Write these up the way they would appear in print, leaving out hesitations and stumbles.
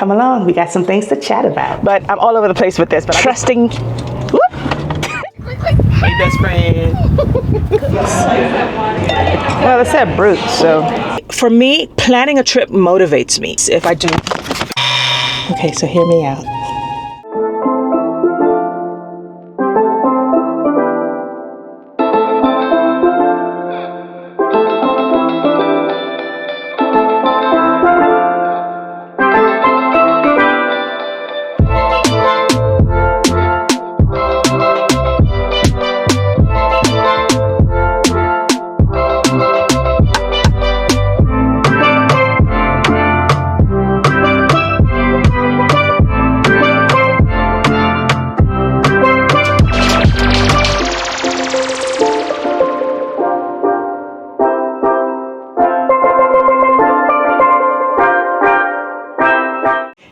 come along. We got some things to chat about. But I'm all over the place with this, but trusting. Hey, best friend. Well, it said brute, so. For me, planning a trip motivates me. If I do. Okay, so hear me out.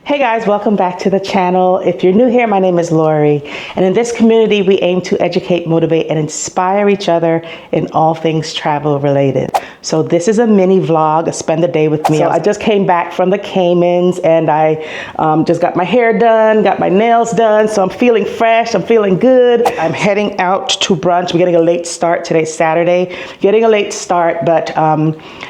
Hey guys, welcome back to the channel. If you're new here, my name is Lori, and in this community we aim to educate, motivate, and inspire each other in all things travel related. So this is a mini vlog, a spend the day with me. So I just came back from the Caymans, and I just got my hair done, got my nails done, so I'm feeling fresh, I'm feeling good. I'm heading out to brunch. We're getting a late start. Today's Saturday. Getting a late start, but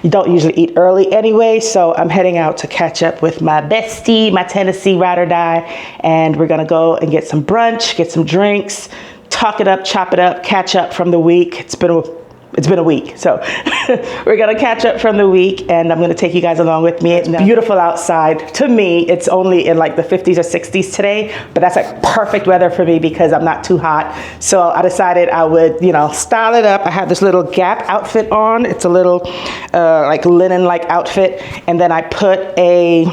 you don't usually eat early anyway, so I'm heading out to catch up with my bestie, my Tennessee ride or die, and we're gonna go and get some brunch, get some drinks, talk it up, chop it up, catch up from the week. It's been a week, so we're gonna catch up from the week, and I'm gonna take you guys along with me. It's beautiful outside. To me, it's only in like the 50s or 60s today, but that's like perfect weather for me because I'm not too hot. So I decided I would, style it up. I have this little Gap outfit on. It's a little like linen-like outfit, and then I put a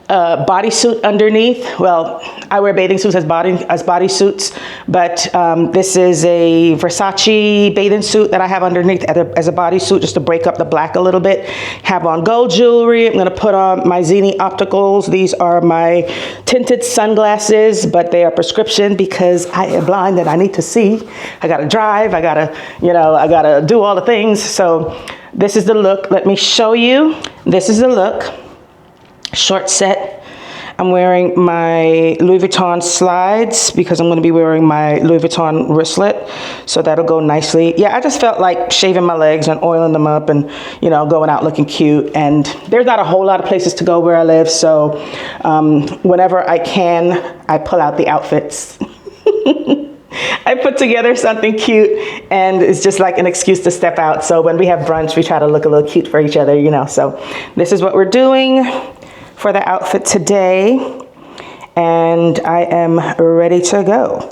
bodysuit underneath. Well, I wear bathing suits as bodysuits, but this is a Versace bathing suit that I have underneath as a bodysuit, just to break up the black a little bit. Have on gold jewelry. I'm gonna put on my Zini opticals. These are my tinted sunglasses, but they are prescription because I am blind and I need to see. I gotta drive. I gotta do all the things. So this is the look. Let me show you. This is the look. Short set. I'm wearing my Louis Vuitton slides because I'm going to be wearing my Louis Vuitton wristlet, so that'll go nicely. Yeah, I just felt like shaving my legs and oiling them up and going out looking cute, and there's not a whole lot of places to go where I live, so whenever I can, I pull out the outfits. I put together something cute, and it's just like an excuse to step out. So when we have brunch, we try to look a little cute for each other, so this is what we're doing for the outfit today, and I am ready to go.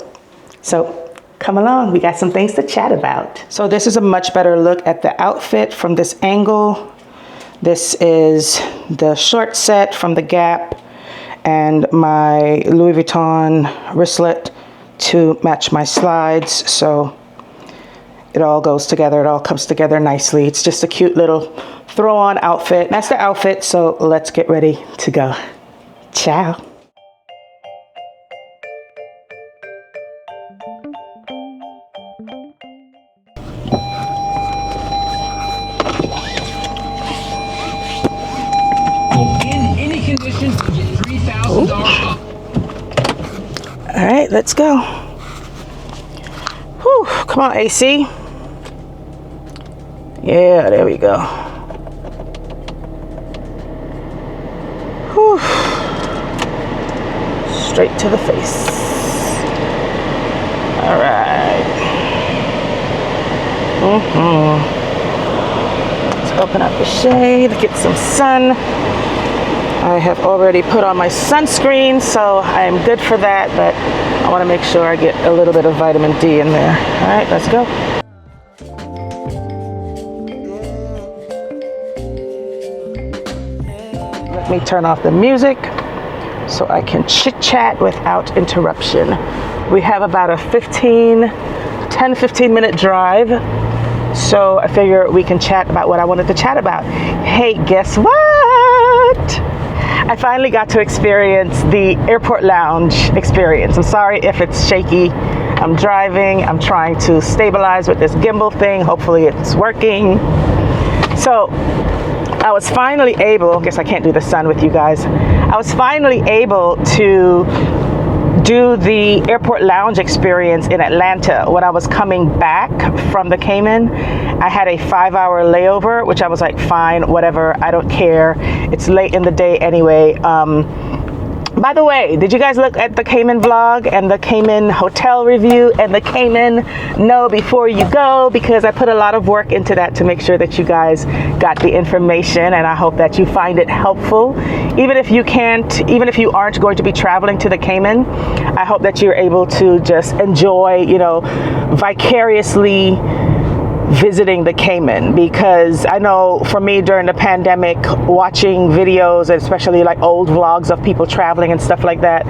So come along, we got some things to chat about. So this is a much better look at the outfit from this angle. This is the short set from the Gap and my Louis Vuitton wristlet to match my slides. So it all goes together, it all comes together nicely. It's just a cute little throw on outfit. That's the outfit, so let's get ready to go. Ciao. In any condition, you get $3,000 off. All right, let's go. Whew, come on, AC. Yeah, there we go. Whew. Straight to the face. All right. Let's open up the shade, get some sun. I have already put on my sunscreen, so I am good for that, but I want to make sure I get a little bit of vitamin D in there. All right, let's go. Let me turn off the music so I can chit chat without interruption. We have about a 10-15 minute drive, so I figure we can chat about what I wanted to chat about. Hey, guess what? I finally got to experience the airport lounge experience. I'm sorry if it's shaky. I'm driving. I'm trying to stabilize with this gimbal thing. Hopefully it's working. So I was finally able, I guess I can't do the sun with you guys. I I was finally able to do the airport lounge experience in Atlanta. When I was coming back from the Cayman, I had a 5-hour layover, which I was like, fine, whatever, I don't care. It's late in the day anyway. By the way, did you guys look at the Cayman vlog and the Cayman hotel review and the Cayman know before you go? Because I put a lot of work into that to make sure that you guys got the information, and I hope that you find it helpful. Even if you aren't going to be traveling to the Cayman, I hope that you're able to just enjoy, you know, vicariously visiting the Cayman, because I know for me during the pandemic, watching videos, especially like old vlogs of people traveling and stuff like that,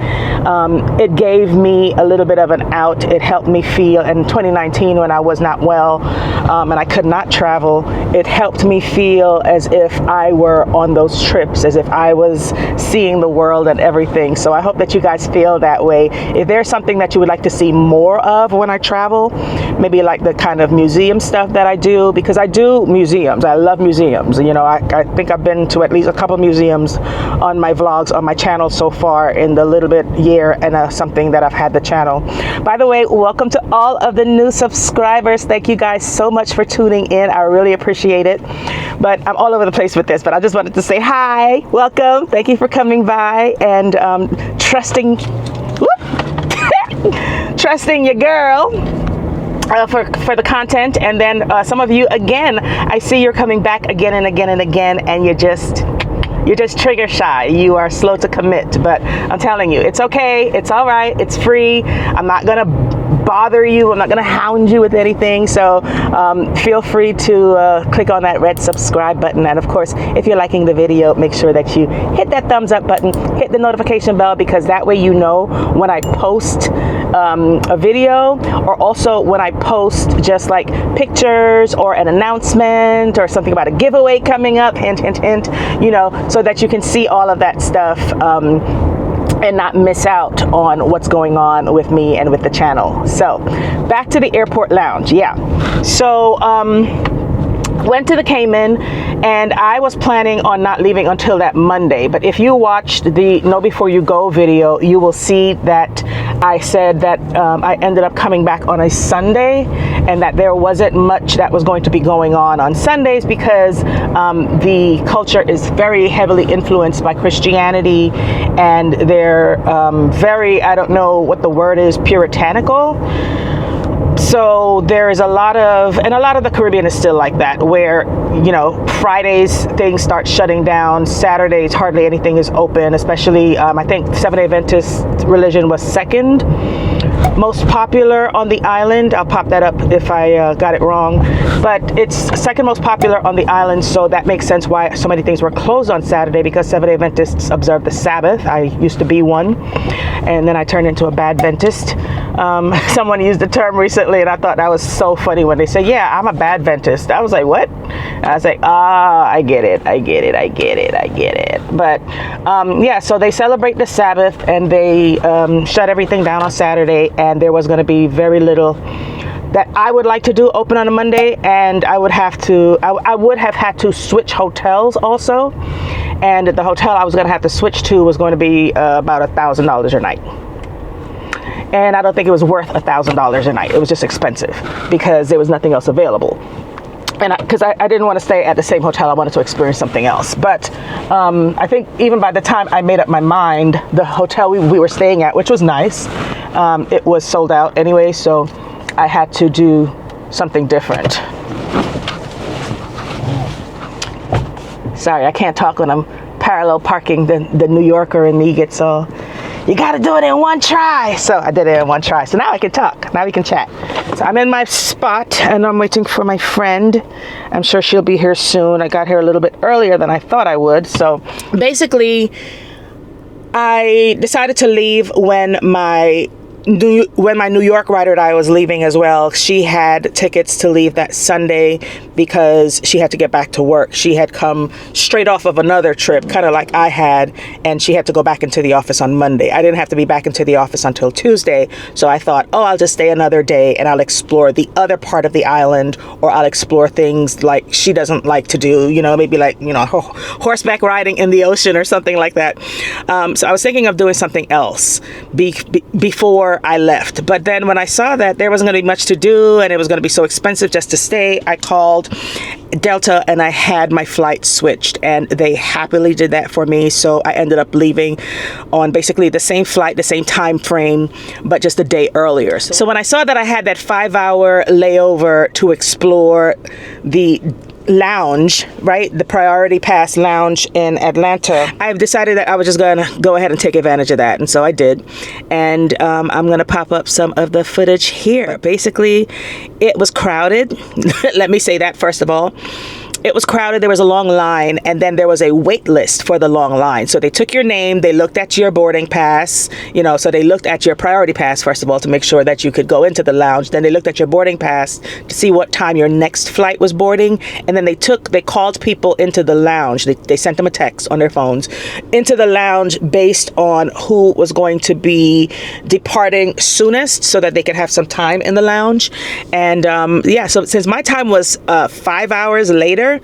it gave me a little bit of an out. It helped me feel, in 2019 when I was not well and I could not travel, it helped me feel as if I were on those trips, as if I was seeing the world and everything. So I hope that you guys feel that way. If there's something that you would like to see more of when I travel, maybe like the kind of museum stuff that I do, because I do museums. I love museums. You know, I think I've been to at least a couple museums on my vlogs on my channel so far in the little bit year and something that I've had the channel. By the way, welcome to all of the new subscribers. Thank you guys so much for tuning in. I really appreciate it. But I'm all over the place with this, but I just wanted to say hi, welcome, thank you for coming by and trusting trusting your girl for the content. And then some of you, again, I see you're coming back again and again and again, and you're just trigger shy. You are slow to commit, but I'm telling you, it's okay, it's all right, it's free. I'm not gonna bother you, I'm not gonna hound you with anything. So feel free to click on that red subscribe button, and of course, if you're liking the video, make sure that you hit that thumbs up button, hit the notification bell, because that way you know when I post a video, or also when I post just like pictures or an announcement or something about a giveaway coming up, hint hint hint, you know, so that you can see all of that stuff and not miss out on what's going on with me and with the channel. So back to the airport lounge. Yeah, so went to the Cayman, and I was planning on not leaving until that Monday. But if you watched the Know Before You Go video, you will see that I said that I ended up coming back on a Sunday, and that there wasn't much that was going to be going on Sundays, because the culture is very heavily influenced by Christianity, and they're very, I don't know what the word is, puritanical. So there is a lot of the Caribbean is still like that, where, you know, Fridays things start shutting down, Saturdays hardly anything is open, especially I think Seventh-day Adventist religion was second most popular on the island. I'll pop that up if I got it wrong, but it's second most popular on the island, so that makes sense why so many things were closed on Saturday, because Seventh-day Adventists observe the Sabbath. I used to be one, and then I turned into a bad Adventist. Someone used the term recently, and I thought that was so funny when they say, yeah, I'm a bad Adventist. I was like, what? And I was like, I get it. But yeah, so they celebrate the Sabbath, and they shut everything down on Saturday, and there was going to be very little that I would like to do open on a Monday, and I would have had to switch hotels also, and the hotel I was going to have to switch to was going to be about $1,000 a night. And I don't think it was worth $1,000 a night. It was just expensive because there was nothing else available. And because I didn't want to stay at the same hotel, I wanted to experience something else. But I think even by the time I made up my mind, the hotel we were staying at, which was nice, it was sold out anyway, so I had to do something different. Sorry, I can't talk when I'm parallel parking. The New Yorker in me gets all, you gotta do it in one try. So I did it in one try. So now I can talk, now we can chat. So I'm in my spot, and I'm waiting for my friend. I'm sure she'll be here soon. I got here a little bit earlier than I thought I would. So basically, I decided to leave when my when my New York ride or die was leaving as well, she had tickets to leave that Sunday because she had to get back to work. She had come straight off of another trip, kind of like I had, and she had to go back into the office on Monday. I didn't have to be back into the office until Tuesday, so I thought, oh, I'll just stay another day and I'll explore the other part of the island, or I'll explore things like she doesn't like to do, maybe like, horseback riding in the ocean or something like that. So I was thinking of doing something else before I left. But then when I saw that there wasn't going to be much to do and it was going to be so expensive just to stay, I called Delta and I had my flight switched, and they happily did that for me. So I ended up leaving on basically the same flight, the same time frame, but just a day earlier. So when I saw that I had that 5-hour layover to explore the lounge, right? The Priority Pass lounge in Atlanta, I've decided that I was just going to go ahead and take advantage of that. And so I did. And I'm going to pop up some of the footage here. Basically, it was crowded. Let me say that first of all. It was crowded. There was a long line, and then there was a wait list for the long line. So they took your name, they looked at your boarding pass, so they looked at your priority pass, first of all, to make sure that you could go into the lounge. Then they looked at your boarding pass to see what time your next flight was boarding. And then they called people into the lounge. They sent them a text on their phones into the lounge based on who was going to be departing soonest so that they could have some time in the lounge. And so since my time was 5 hours later,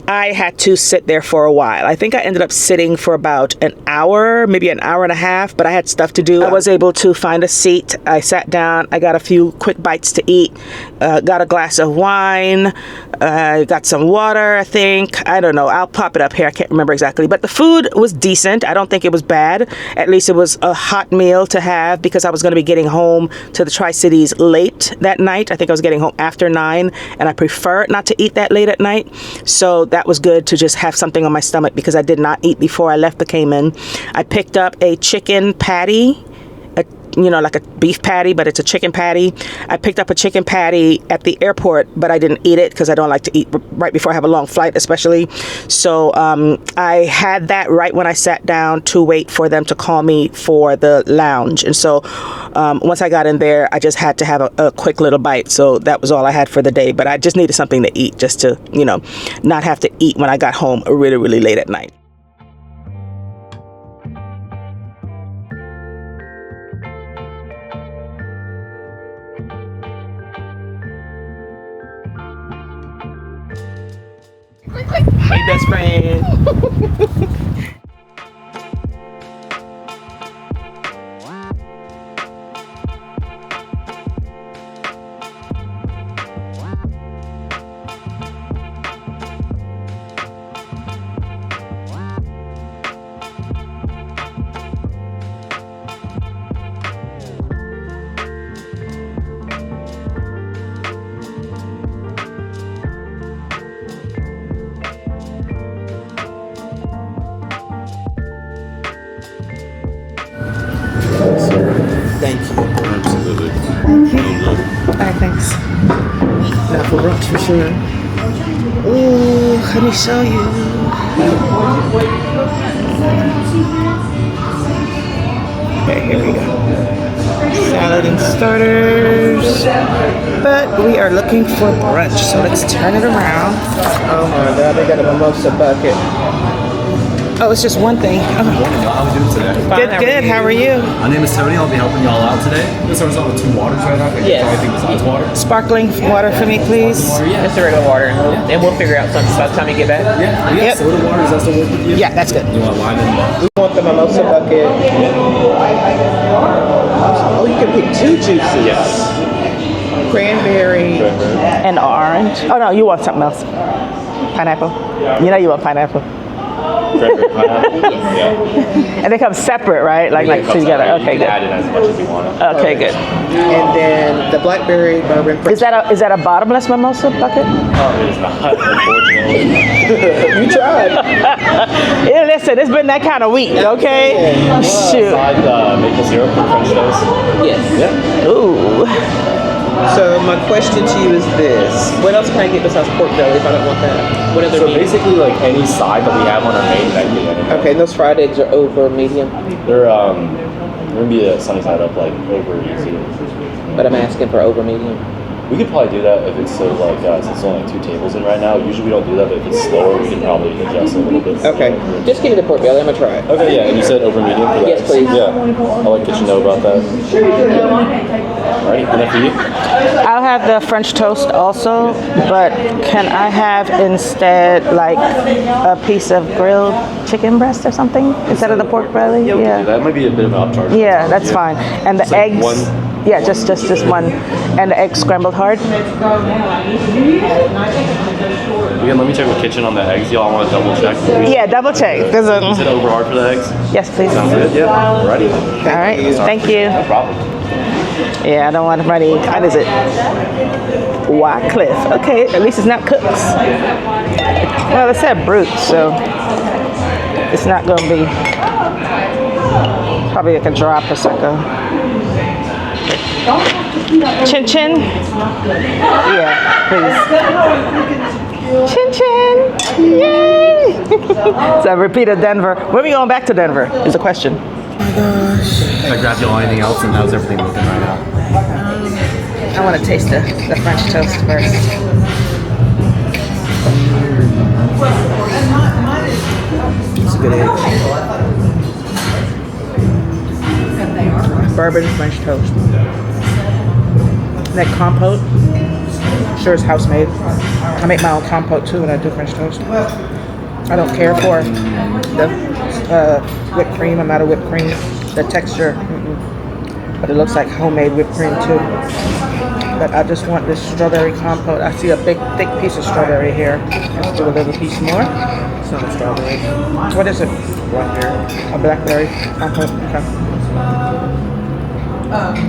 I had to sit there for a while. I think I ended up sitting for about an hour, maybe an hour and a half, but I had stuff to do. I was able to find a seat. I sat down. I got a few quick bites to eat, got a glass of wine, got some water, I think. I don't know. I'll pop it up here. I can't remember exactly. But the food was decent. I don't think it was bad. At least it was a hot meal to have because I was going to be getting home to the Tri-Cities late that night. I think I was getting home after 9, and I prefer not to eat that late at night. So that was good to just have something on my stomach because I did not eat before I left the Cayman. I picked up a chicken patty, like a beef patty, but it's a chicken patty. I picked up a chicken patty at the airport, but I didn't eat it because I don't like to eat right before I have a long flight, especially. So I had that right when I sat down to wait for them to call me for the lounge. And so once I got in there, I just had to have a quick little bite. So that was all I had for the day. But I just needed something to eat just to, not have to eat when I got home really, really late at night. Hey, best friend. Thank you. Absolutely. All right, thanks. Now for brunch for sure. Ooh, let me show you. Okay, here we go. Salad and starters. But we are looking for brunch, so let's turn it around. Oh my God, they got a mimosa bucket. Oh, it's just one thing. Oh. How are we doing today? Good. How are you? My name is Tony. I'll be helping y'all out today. This starts off with 2 waters right now. Yes. Anything besides water? Sparkling water for me, please. Just the regular water, and we'll figure out something by the time you get back. Yeah. Yep. Soda water, does that still work with you? Yeah, that's good. You want lime and We want the mimosa bucket. Oh, you can pick 2 juices. Yes. Cranberry and orange. Oh no, you want something else? Pineapple. You know you want pineapple. cranberry pineapple? Yeah. And they come separate, right? Like together. Okay, You good. can add it as much as you want. Okay, good. And then the blackberry bourbon. Is that a bottomless mimosa bucket? Oh, it is not, unfortunately. You tried. Yeah, listen, it's been that kind of week, okay? Shoot. Side maple syrup for French toast. Yes. Yeah. Ooh. So my question to you is this: what else can I get besides pork belly if I don't want that? What other So meat? basically, like any side that we have on our main menu. Okay, and those fried eggs are over medium, They're gonna be a sunny side up, like over easy. but I'm asking for over medium. We could probably do that if it's so like since it's only like 2 tables in right now. Usually we don't do that, but if it's slower, we can probably adjust a little bit. Okay, just give me the pork belly. I'm gonna try it. Okay, yeah, and you said over medium for that. Yes, please. Yeah, I'll let you know about that. Alrighty, enough for you? I'll have the French toast also, but can I have instead like a piece of grilled chicken breast or something instead of the pork belly? Yeah, we can do that. It might be a bit of an upcharge. Yeah, that's fine. And the So eggs. one- Yeah, just one. And the eggs scrambled hard. Again, let me check with kitchen on the eggs. Y'all want to double check? Yeah, double check. Is it over hard for the eggs? Yes, please. Sounds good. Yeah. Alrighty. All right. Thank you. No problem. Yeah, I don't want money. What is it? Wycliffe. Okay, at least it's not cooks. Well, it said brute, so it's not going to be probably like a dry prosecco. Chin chin? Yeah, please. Chin chin! Yay! So repeat of Denver. When are we going back to Denver? Is the question. If I grab y'all anything else, and how's everything looking right now? I want to taste the French toast first. It's a good egg. Bourbon French toast. That compote, sure is house made. I make my own compote too when I do French toast. I don't care for the whipped cream. I'm out of whipped cream. The texture, but it looks like homemade whipped cream too. But I just want this strawberry compote. I see a big, thick piece of strawberry here. Let's do a little piece more. It's not a strawberry. What is it? Blackberry. A blackberry compote. Okay.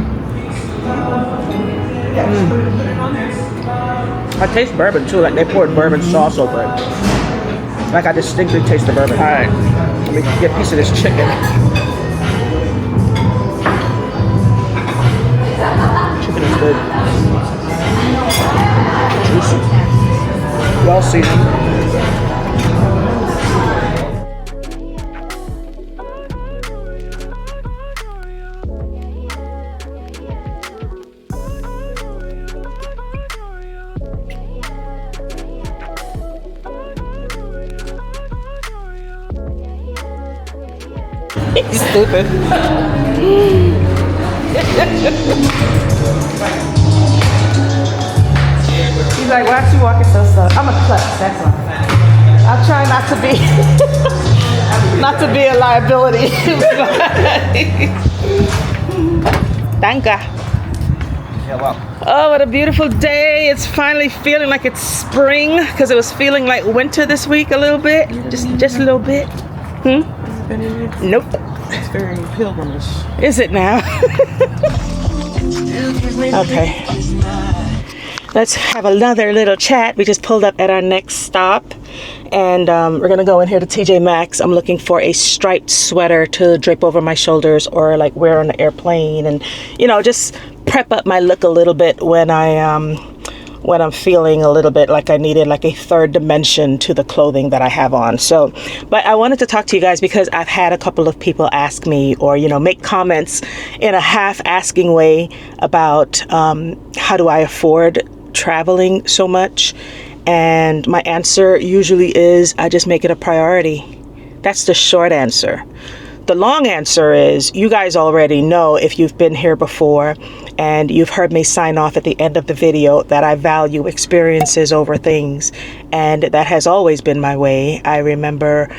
I taste bourbon too, like they poured bourbon sauce over it. Like I distinctly taste the bourbon. All right, let me get a piece of this chicken. Chicken is good. Juicy. Well seasoned. Stupid. He's like, why are you walking so slow? I'm a klutz, that's all. I'll try not to be a liability. Danke. Oh, what a beautiful day. It's finally feeling like it's spring because it was feeling like winter this week a little bit. Just a little bit. Nope. It's very pilgrimage. Is it now? Okay. Let's have another little chat. We just pulled up at our next stop. And we're going to go in here to TJ Maxx. I'm looking for a striped sweater to drape over my shoulders or like wear on the airplane. And, you know, just prep up my look a little bit when I'm feeling a little bit like I needed like a third dimension to the clothing that I have on. So, but I wanted to talk to you guys because I've had a couple of people ask me or, you know, make comments in a half asking way about how do I afford traveling so much? And my answer usually is I just make it a priority. That's the short answer. The long answer is you guys already know if you've been here before and you've heard me sign off at the end of the video that I value experiences over things. And that has always been my way. I remember,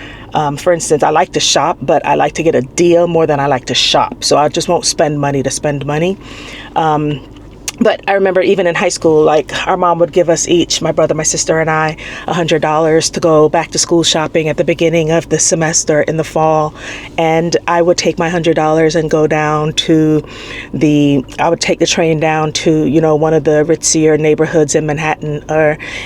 for instance, I like to shop, but I like to get a deal more than I like to shop. So I just won't spend money to spend money. But I remember even in high school, like our mom would give us each, my brother, my sister, and I, $100 to go back to school shopping at the beginning of the semester in the fall. And I would take my $100 and go down to I would take the train down to, you know, one of the ritzier neighborhoods in Manhattan,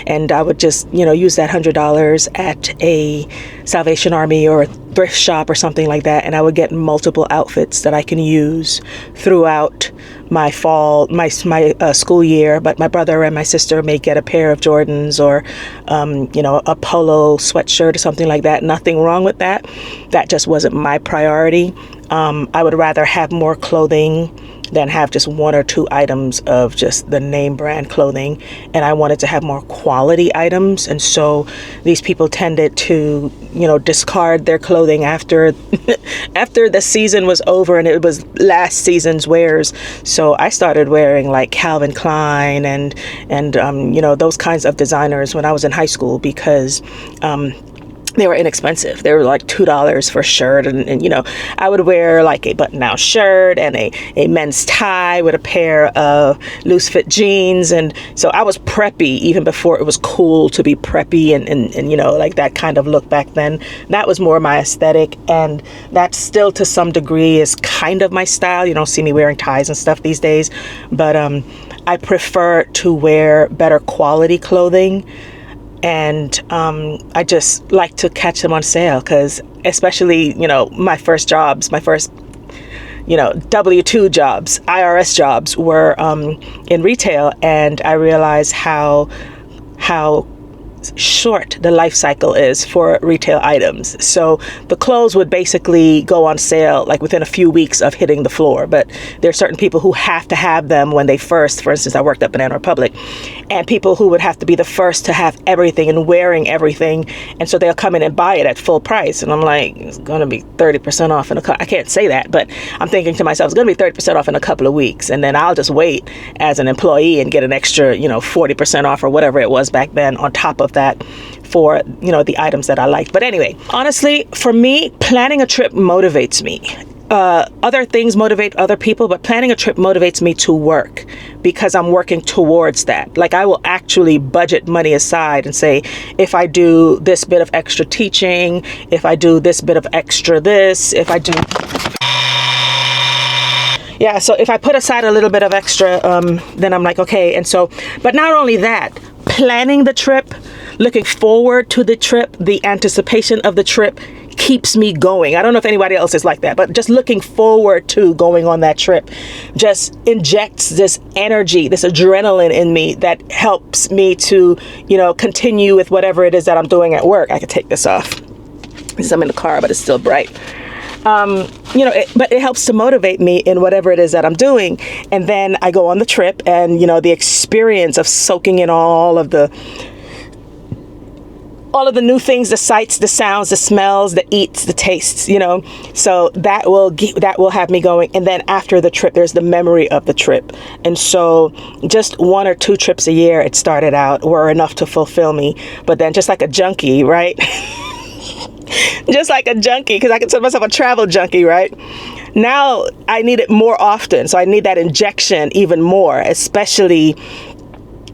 and I would just, you know, use that $100 at a Salvation Army or thrift shop or something like that, and I would get multiple outfits that I can use throughout my fall, my school year. But my brother and my sister may get a pair of Jordans or, a polo sweatshirt or something like that. Nothing wrong with that. That just wasn't my priority. I would rather have more clothing than have just one or two items of just the name brand clothing. And I wanted to have more quality items. And so these people tended to, discard their clothing after after the season was over and it was last season's wears. So I started wearing like Calvin Klein and those kinds of designers when I was in high school because they were inexpensive. They were like $2 for a shirt. And I would wear like a button-down shirt and a men's tie with a pair of loose fit jeans. And so I was preppy even before it was cool to be preppy and like that kind of look back then. That was more my aesthetic. And that still to some degree is kind of my style. You don't see me wearing ties and stuff these days. But I prefer to wear better quality clothing. And I just like to catch them on sale because especially, my first W-2 jobs, IRS jobs were in retail. And I realized how short the life cycle is for retail items. So the clothes would basically go on sale like within a few weeks of hitting the floor. But there are certain people who have to have them when they first, for instance, I worked at Banana Republic, and people who would have to be the first to have everything and wearing everything. And so they'll come in and buy it at full price. And I'm like, it's going to be 30% off in I can't say that, but I'm thinking to myself, it's going to be 30% off in a couple of weeks. And then I'll just wait as an employee and get an extra, 40% off or whatever it was back then on top of that for the items that I liked. But anyway, honestly, for me, planning a trip motivates me. Other things motivate other people, but planning a trip motivates me to work because I'm working towards that. Like I will actually budget money aside and say, if I do this bit of extra teaching, if I do this bit of extra this, if I do so if I put aside a little bit of extra, then I'm like, okay. And so, but not only that, planning the trip, looking forward to the trip, the anticipation of the trip keeps me going. I don't know if anybody else is like that, but just looking forward to going on that trip just injects this energy, this adrenaline in me that helps me to, continue with whatever it is that I'm doing at work. I could take this off because I'm in the car, but it's still bright. But it helps to motivate me in whatever it is that I'm doing. And then I go on the trip and, the experience of soaking in all of the new things, the sights, the sounds, the smells, the eats, the tastes, so that will have me going. And then after the trip, there's the memory of the trip. And so just 1 or 2 trips a year, it started out, were enough to fulfill me. But then just like a junkie, right? Just like a junkie, because I consider myself a travel junkie, right? Now I need it more often. So I need that injection even more, especially,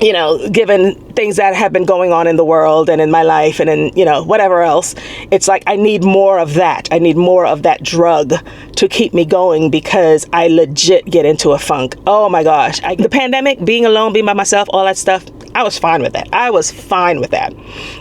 given things that have been going on in the world and in my life and in, whatever else. It's like I need more of that. I need more of that drug to keep me going because I legit get into a funk. Oh my gosh. The pandemic, being alone, being by myself, all that stuff, I was fine with that.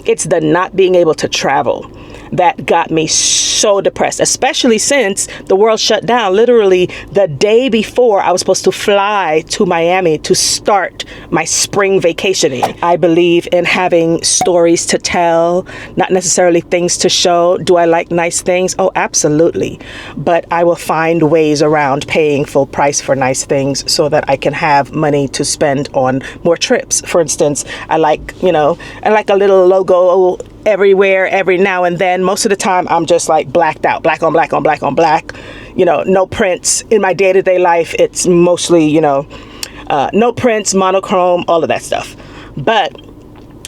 It's the not being able to travel that got me so depressed, especially since the world shut down literally the day before I was supposed to fly to Miami to start my spring vacationing. I believe in having stories to tell, not necessarily things to show. Do I like nice things? Oh, absolutely. But I will find ways around paying full price for nice things so that I can have money to spend on more trips. For instance, I like a little logo everywhere every now and then. Most of the time I'm just like blacked out, black on black on black on black, no prints. In my day-to-day life, it's mostly, no prints, monochrome, all of that stuff. But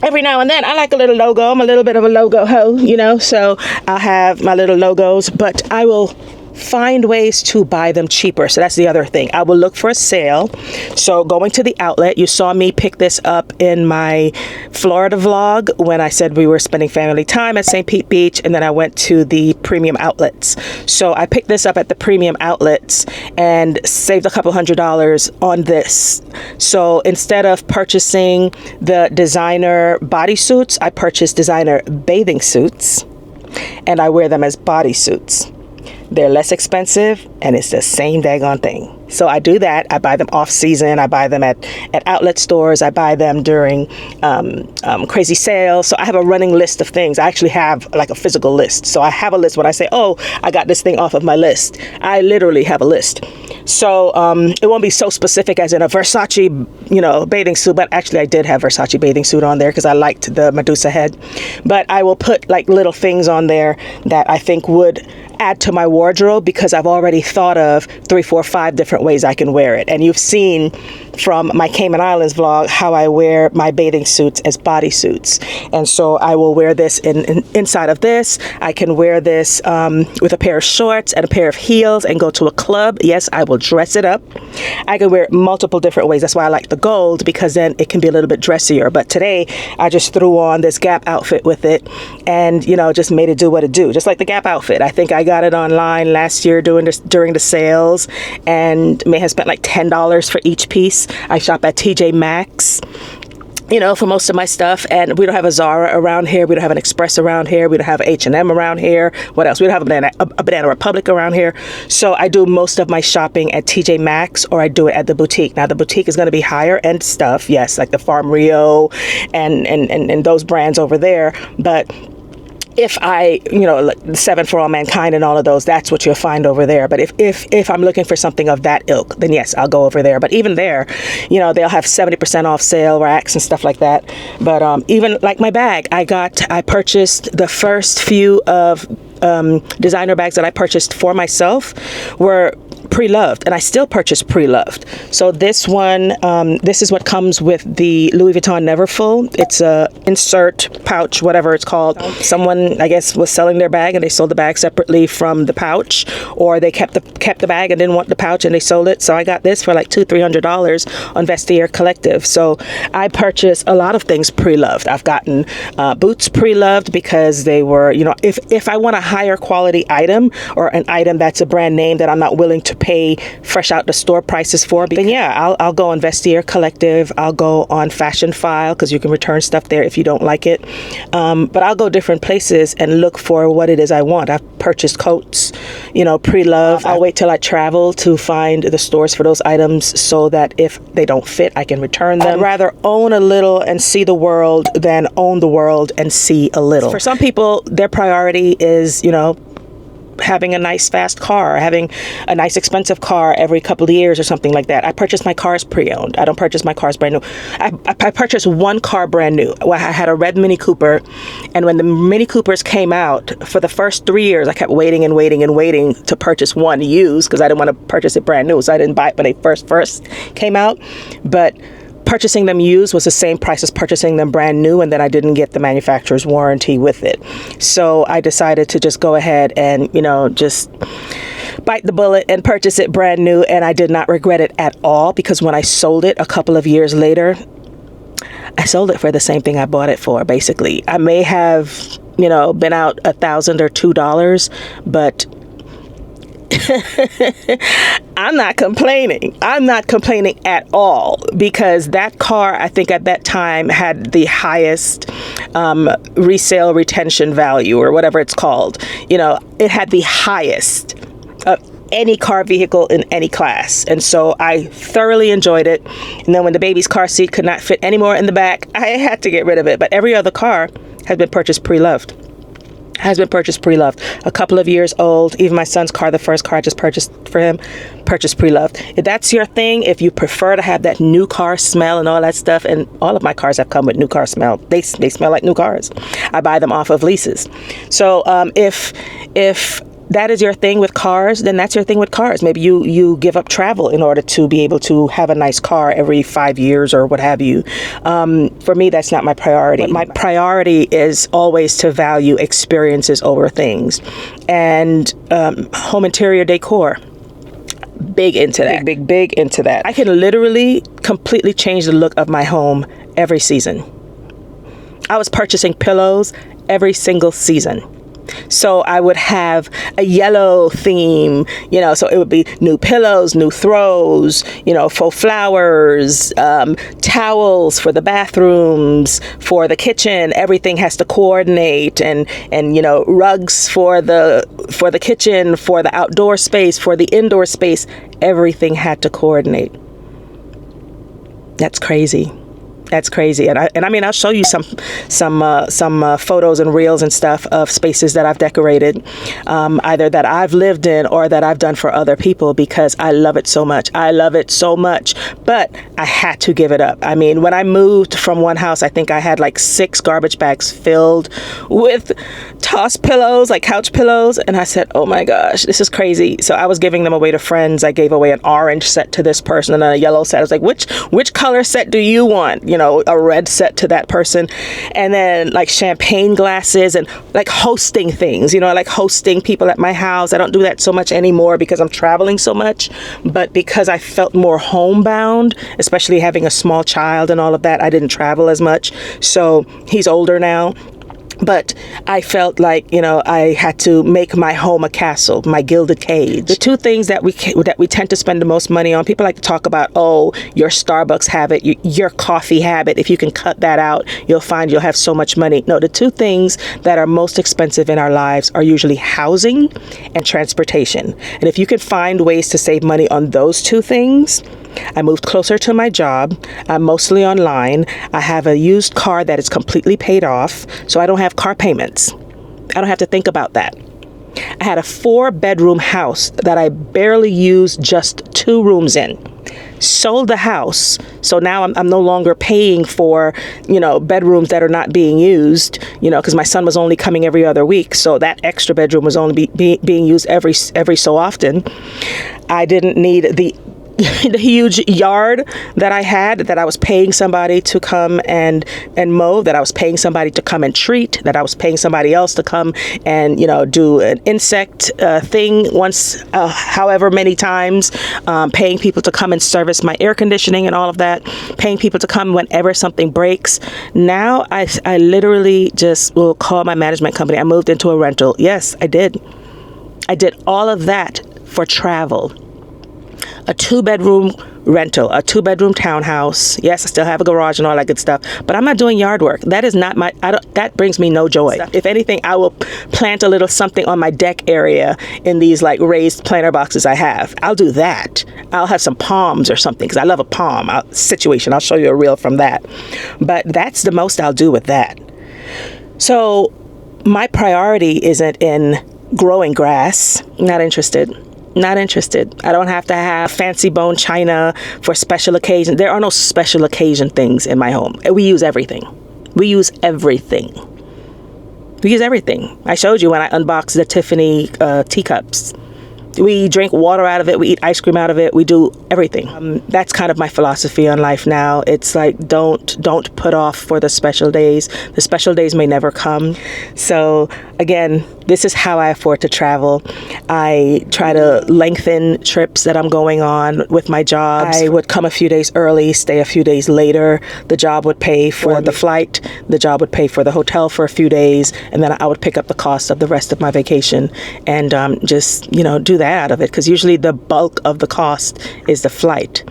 every now and then I like a little logo. I'm a little bit of a logo hoe, so I'll have my little logos, but I will find ways to buy them cheaper. So that's the other thing. I will look for a sale. So going to the outlet, you saw me pick this up in my Florida vlog when I said we were spending family time at St. Pete Beach, and then I went to the premium outlets. So I picked this up at the premium outlets and saved a couple $100s on this. So instead of purchasing the designer bodysuits, I purchased designer bathing suits. and I wear them as bodysuits. They're less expensive, and it's the same daggone thing. So I do that. I buy them off season. I buy them at outlet stores. I buy them during crazy sales. So I have a running list of things. I actually have like a physical list. So I have a list when I say, oh, I got this thing off of my list. I literally have a list. So it won't be so specific as in a Versace, bathing suit. But actually, I did have Versace bathing suit on there because I liked the Medusa head. But I will put like little things on there that I think would add to my wardrobe because I've already thought of 3, 4, 5 different ways I can wear it. And you've seen from my Cayman Islands vlog how I wear my bathing suits as bodysuits. And so I will wear this inside of this. I can wear this with a pair of shorts and a pair of heels and go to a club. Yes, I will dress it up. I can wear it multiple different ways. That's why I like the gold, because then it can be a little bit dressier. But today I just threw on this Gap outfit with it and, just made it do what it do. Just like the Gap outfit. I think I got it online last year during the sales and may have spent like $10 for each piece. I shop at TJ Maxx, for most of my stuff. And we don't have a Zara around here. We don't have an Express around here. We don't have H&M around here. What else? We don't have a Banana Republic around here. So I do most of my shopping at TJ Maxx, or I do it at the boutique. Now the boutique is going to be higher end stuff. Yes, like the Farm Rio and those brands over there. But if I, like 7 for All Mankind and all of those, that's what you'll find over there. But if I'm looking for something of that ilk, then yes, I'll go over there. But even there, they'll have 70% off sale racks and stuff like that. But even like my bag, I purchased the first few of designer bags that I purchased for myself were pre-loved, and I still purchase pre-loved. So this one, this is what comes with the Louis Vuitton Neverfull. It's a insert pouch, whatever it's called. Someone, I guess, was selling their bag and they sold the bag separately from the pouch, or they kept the bag and didn't want the pouch and they sold it. So I got this for like $200-300 on Vestiaire Collective. So I purchase a lot of things pre-loved. I've gotten boots pre-loved because they were, if I want a higher quality item or an item that's a brand name that I'm not willing to pay fresh out the store prices for, then yeah, I'll go on Vestiaire Collective. I'll go on Fashion File because you can return stuff there if you don't like it. But I'll go different places and look for what it is I want. I've purchased coats, pre-loved. I'll wait till I travel to find the stores for those items so that if they don't fit, I can return them. I'd rather own a little and see the world than own the world and see a little. For some people, their priority is, having a nice fast car, or having a nice expensive car every couple of years or something like that. I purchase my cars pre-owned. I don't purchase my cars brand new. I purchased one car brand new. Well, I had a red Mini Cooper, and when the Mini Coopers came out, for the first 3 years, I kept waiting to purchase one used because I didn't want to purchase it brand new, so I didn't buy it when they first came out. But purchasing them used was the same price as purchasing them brand new, and then I didn't get the manufacturer's warranty with it. So I decided to just go ahead and, just bite the bullet and purchase it brand new, and I did not regret it at all because when I sold it a couple of years later, I sold it for the same thing I bought it for, basically. I may have, been out $1,000 or $2, but I'm not complaining. I'm not complaining at all because that car, I think at that time, had the highest resale retention value or whatever it's called. It had the highest of any car vehicle in any class. And so I thoroughly enjoyed it. And then when the baby's car seat could not fit anymore in the back, I had to get rid of it. But every other car has been purchased pre-loved. A couple of years old. Even my son's car, the first car I just purchased for him, purchased pre-loved. If that's your thing, if you prefer to have that new car smell and all that stuff, and all of my cars have come with new car smell. They smell like new cars. I buy them off of leases. So if that is your thing with cars, then that's your thing with cars. Maybe you give up travel in order to be able to have a nice car every 5 years or what have you. For me, that's not my priority. My priority is always to value experiences over things. And home interior decor, big into that. Big into that. I can literally completely change the look of my home every season. I was purchasing pillows every single season. So I would have a yellow theme, so it would be new pillows, new throws, faux flowers, towels for the bathrooms, for the kitchen. Everything has to coordinate, and rugs for the kitchen, for the outdoor space, for the indoor space. Everything had to coordinate. That's crazy. That's crazy. And I mean, I'll show you some photos and reels and stuff of spaces that I've decorated, either that I've lived in or that I've done for other people, because I love it so much. I love it so much, but I had to give it up. I mean, when I moved from one house, I think I had like 6 garbage bags filled with tossed pillows, like couch pillows. And I said, oh my gosh, this is crazy. So I was giving them away to friends. I gave away an orange set to this person and then a yellow set. I was like, which color set do you want? A red set to that person. And then like champagne glasses and like hosting things, like hosting people at my house. I don't do that so much anymore because I'm traveling so much, but because I felt more homebound, especially having a small child and all of that, I didn't travel as much. So he's older now. But I felt like, I had to make my home a castle, my gilded cage. The two things that we tend to spend the most money on, people like to talk about, your Starbucks habit, your coffee habit. If you can cut that out, you'll find you'll have so much money. No, the two things that are most expensive in our lives are usually housing and transportation. And if you can find ways to save money on those two things. I moved closer to my job. I'm mostly online. I have a used car that is completely paid off, so I don't have car payments. I don't have to think about that. I had a 4-bedroom house that I barely used just 2 rooms in. Sold the house, so now I'm no longer paying for, bedrooms that are not being used, because my son was only coming every other week, so that extra bedroom was only being used every so often. I didn't need the huge yard that I had, that I was paying somebody to come and mow, that I was paying somebody to come and treat, that I was paying somebody else to come and, do an insect thing once, however many times, paying people to come and service my air conditioning and all of that, paying people to come whenever something breaks. Now I literally just will call my management company. I moved into a rental. Yes, I did. I did all of that for travel. A 2-bedroom rental, a 2-bedroom townhouse. Yes, I still have a garage and all that good stuff, but I'm not doing yard work. That is not that brings me no joy. If anything, I will plant a little something on my deck area in these like raised planter boxes I have. I'll do that. I'll have some palms or something because I love a palm situation. I'll show you a reel from that. But that's the most I'll do with that. So my priority isn't in growing grass. Not interested. I don't have to have fancy bone china for special occasions. There are no special occasion things in my home. We use everything. I showed you when I unboxed the Tiffany teacups. We drink water out of it. We eat ice cream out of it. We do everything. That's kind of my philosophy on life now. It's like, don't put off for the special days. The special days may never come. So again, this is how I afford to travel. I try to lengthen trips that I'm going on with my jobs. I would come a few days early, stay a few days later. The job would pay for the flight. The job would pay for the hotel for a few days. And then I would pick up the cost of the rest of my vacation and just, do that out of it. Because usually the bulk of the cost is the flight.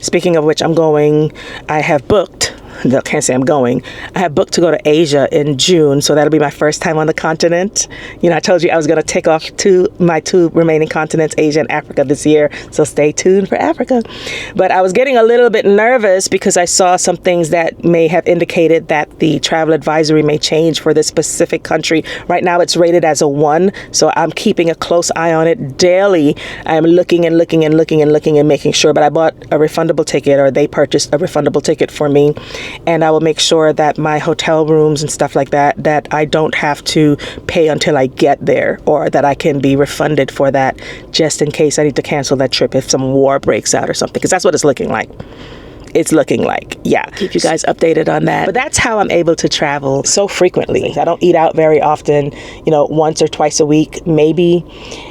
Speaking of which, I have booked to go to Asia in June, so that'll be my first time on the continent. I told you I was going to take off my 2 remaining continents, Asia and Africa, this year, so stay tuned for Africa. But I was getting a little bit nervous because I saw some things that may have indicated that the travel advisory may change for this specific country. Right now it's rated as a 1, so I'm keeping a close eye on it daily. I'm looking and making sure, but I bought a refundable ticket, or they purchased a refundable ticket for me. And I will make sure that my hotel rooms and stuff like that I don't have to pay until I get there, or that I can be refunded for that just in case I need to cancel that trip if some war breaks out or something, because that's what it's looking like. Keep you guys updated on that. But that's how I'm able to travel so frequently. I don't eat out very often, once or twice a week, maybe.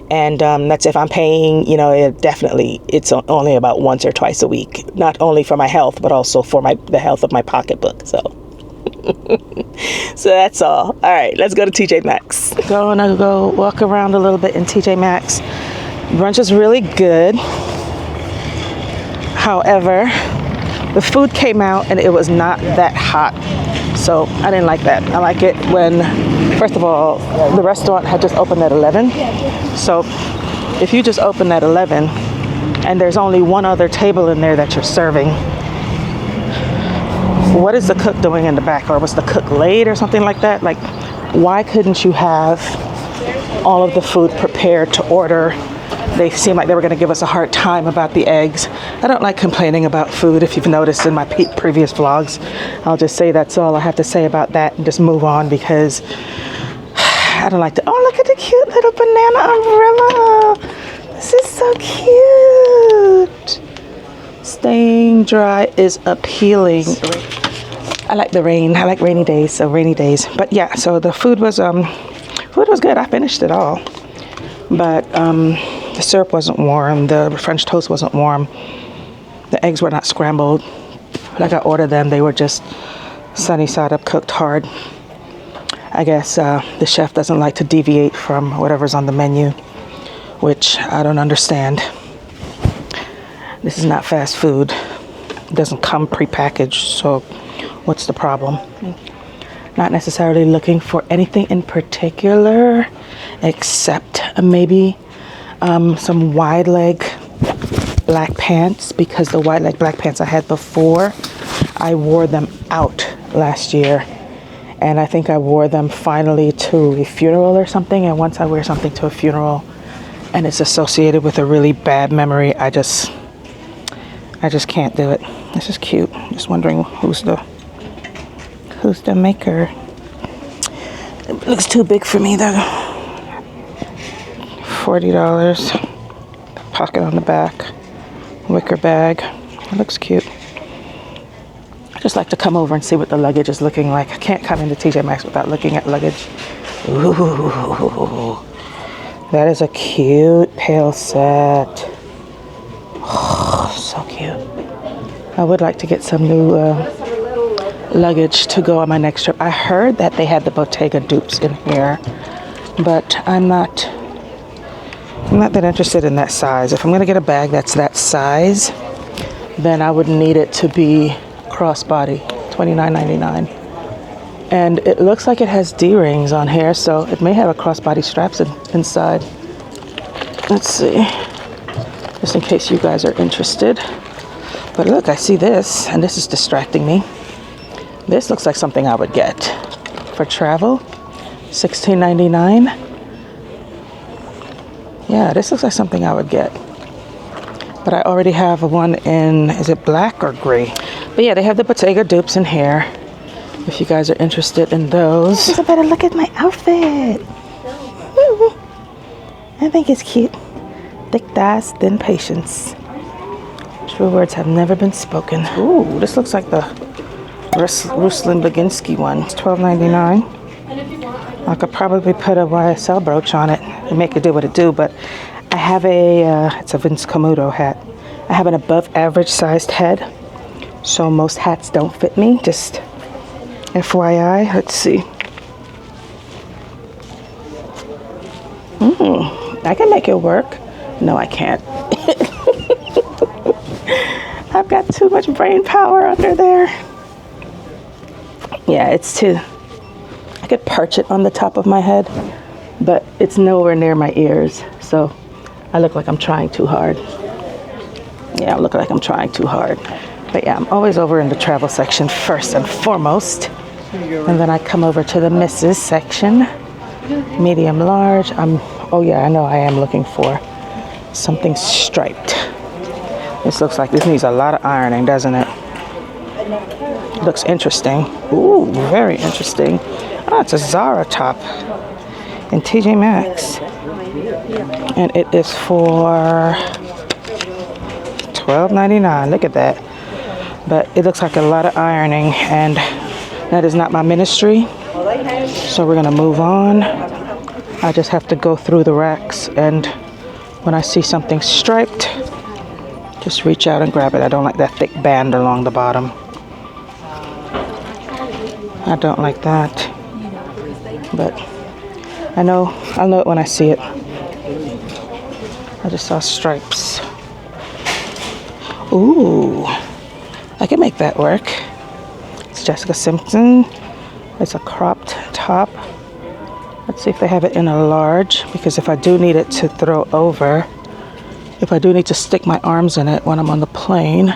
And that's if I'm paying, it's only about once or twice a week. Not only for my health, but also for the health of my pocketbook. So So that's all. All right, let's go to TJ Maxx. Gonna go walk around a little bit in TJ Maxx. Brunch is really good. However, the food came out and it was not that hot. So I didn't like that. I like it when, first of all, the restaurant had just opened at 11. So if you just open at 11 and there's only one other table in there that you're serving, what is the cook doing in the back? Or was the cook late or something like that? Like, why couldn't you have all of the food prepared to order? They seemed like they were going to give us a hard time about the eggs. I don't like complaining about food, if you've noticed in my previous vlogs. I'll just say that's all I have to say about that and just move on, because I don't like to. Oh, look at the cute little banana umbrella. This is so cute. Staying dry is appealing. I like the rain. I like rainy days, so rainy days. But yeah, so the food was good. I finished it all. But the syrup wasn't warm, the French toast wasn't warm, the eggs were not scrambled like I ordered them. They were just sunny side up, cooked hard. I guess the chef doesn't like to deviate from whatever's on the menu, which I don't understand. This is not fast food. It doesn't come prepackaged, so what's the problem? Not necessarily looking for anything in particular, except maybe some wide leg black pants, because the wide leg black pants I had before, I wore them out last year, and I think I wore them finally to a funeral or something. And once I wear something to a funeral and it's associated with a really bad memory, I just can't do it. This is cute. Just wondering who's the maker. It looks too big for me though. $40. Pocket on the back. Wicker bag. It looks cute. I just like to come over and see what the luggage is looking like. I can't come into TJ Maxx without looking at luggage. Ooh. That is a cute pail set. Oh, so cute. I would like to get some new luggage to go on my next trip. I heard that they had the Bottega dupes in here, but I'm not that interested in that size. If I'm gonna get a bag that's that size, then I would need it to be crossbody, $29.99. And it looks like it has D-rings on here, so it may have a crossbody straps inside. Let's see, just in case you guys are interested. But look, I see this, and this is distracting me. This looks like something I would get for travel, $16.99. Yeah, this looks like something I would get. But I already have one in, is it black or gray? But yeah, they have the Bottega dupes in here, if you guys are interested in those. Just a better look at my outfit. I think it's cute. Thick thighs, thin patience. True words have never been spoken. Ooh, this looks like the Ruslan Baginski one. It's $12.99. I could probably put a YSL brooch on it and make it do what it do, but I have it's a Vince Camuto hat. I have an above average sized head, so most hats don't fit me, just FYI. Let's see. I can make it work. No, I can't. I've got too much brain power under there. Yeah, it's too... I could perch it on the top of my head, but it's nowhere near my ears, so I look like I'm trying too hard. Yeah, I look like I'm trying too hard. But yeah, I'm always over in the travel section first and foremost, and then I come over to the Mrs. section, medium large. Oh yeah, I know I am looking for something striped. This looks like this needs a lot of ironing, doesn't it? Looks interesting. Ooh, very interesting. Oh, it's a Zara top in TJ Maxx. And it is for $12.99. Look at that. But it looks like a lot of ironing, and that is not my ministry. So we're gonna move on. I just have to go through the racks, and when I see something striped, just reach out and grab it. I don't like that thick band along the bottom. I don't like that. But I'll know it when I see it. I just saw stripes. Ooh, I can make that work. It's Jessica Simpson. It's a cropped top. Let's see if they have it in a large, because if I do need it to throw over, if I do need to stick my arms in it when I'm on the plane,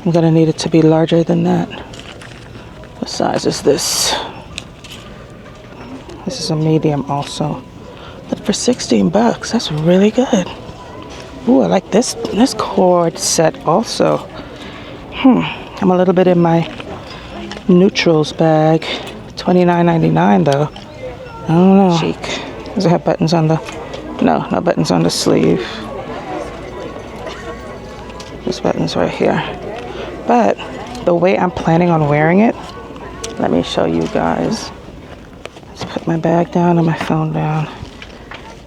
I'm gonna need it to be larger than that. What size is this? This is a medium also. But for 16 bucks, that's really good. Ooh, I like this cord set also. I'm a little bit in my neutrals bag. $29.99 though. I don't know. Chic. Does it have buttons on the... No buttons on the sleeve. There's buttons right here. But the way I'm planning on wearing it, let me show you guys. Let's put my bag down and my phone down.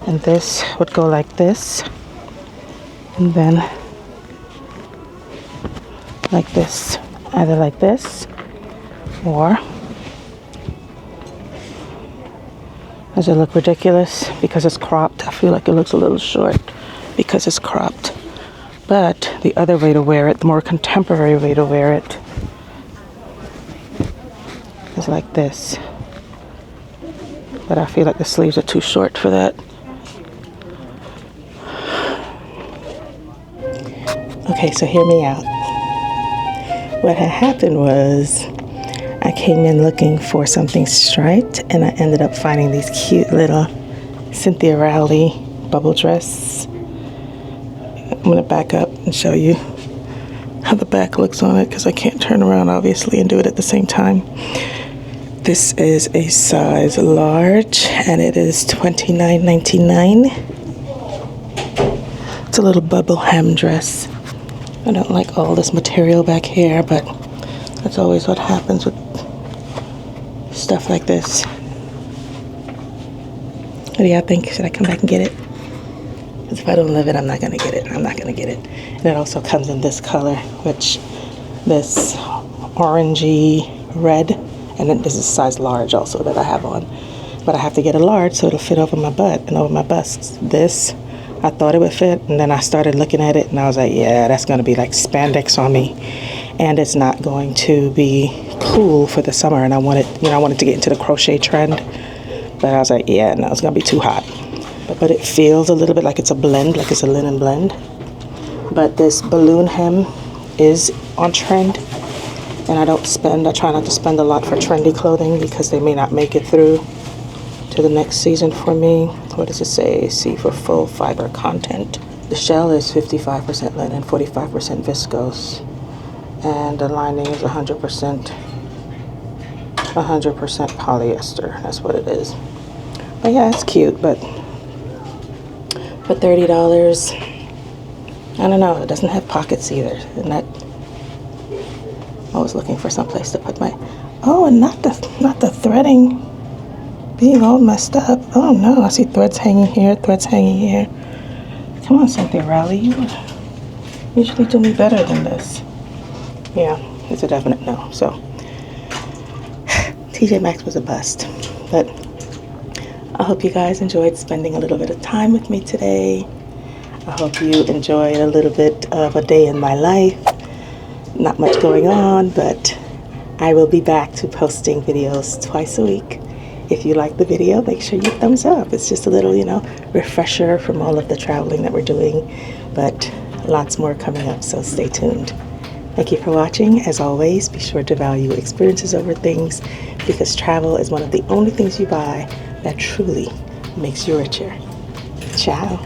And this would go like this. And then like this. Either like this, or does it look ridiculous because it's cropped? I feel like it looks a little short because it's cropped. But the other way to wear it, the more contemporary way to wear it, is like this. But I feel like the sleeves are too short for that. Okay, so hear me out. What had happened was I came in looking for something striped, and I ended up finding these cute little Cynthia Rowley bubble dress. I'm going to back up and show you how the back looks on it, because I can't turn around obviously and do it at the same time. This is a size large, and it is $29.99. It's a little bubble hem dress. I don't like all this material back here, but that's always what happens with stuff like this. What do y'all think? Should I come back and get it? Because if I don't love it, I'm not going to get it. I'm not going to get it. And it also comes in this color, which this orangey red. And then this is size large also that I have on. But I have to get a large so it'll fit over my butt and over my bust. This, I thought it would fit, and then I started looking at it and I was like, yeah, that's going to be like spandex on me, and it's not going to be cool for the summer. And I wanted to get into the crochet trend, but I was like, yeah, no, it's going to be too hot. But it feels a little bit like it's a blend, like it's a linen blend. But this balloon hem is on trend, and I try not to spend a lot for trendy clothing because they may not make it through to the next season for me. What does it say? C for full fiber content. The shell is 55% linen, 45% viscose, and the lining is 100% polyester. That's what it is. But yeah, it's cute, but for $30, I don't know, it doesn't have pockets either. And that, I was looking for some place to put my, oh, and not the threading being all messed up. Oh no, I see threads hanging here, threads hanging here. Come on, Cynthia Rowley, you would usually do me better than this. Yeah, it's a definite no. So TJ Maxx was a bust, but I hope you guys enjoyed spending a little bit of time with me today. I hope you enjoyed a little bit of a day in my life. Not much going on, but I will be back to posting videos twice a week. If you like the video, make sure you thumbs up. It's just a little, refresher from all of the traveling that we're doing, but lots more coming up, so stay tuned. Thank you for watching. As always, be sure to value experiences over things, because travel is one of the only things you buy that truly makes you richer. Ciao.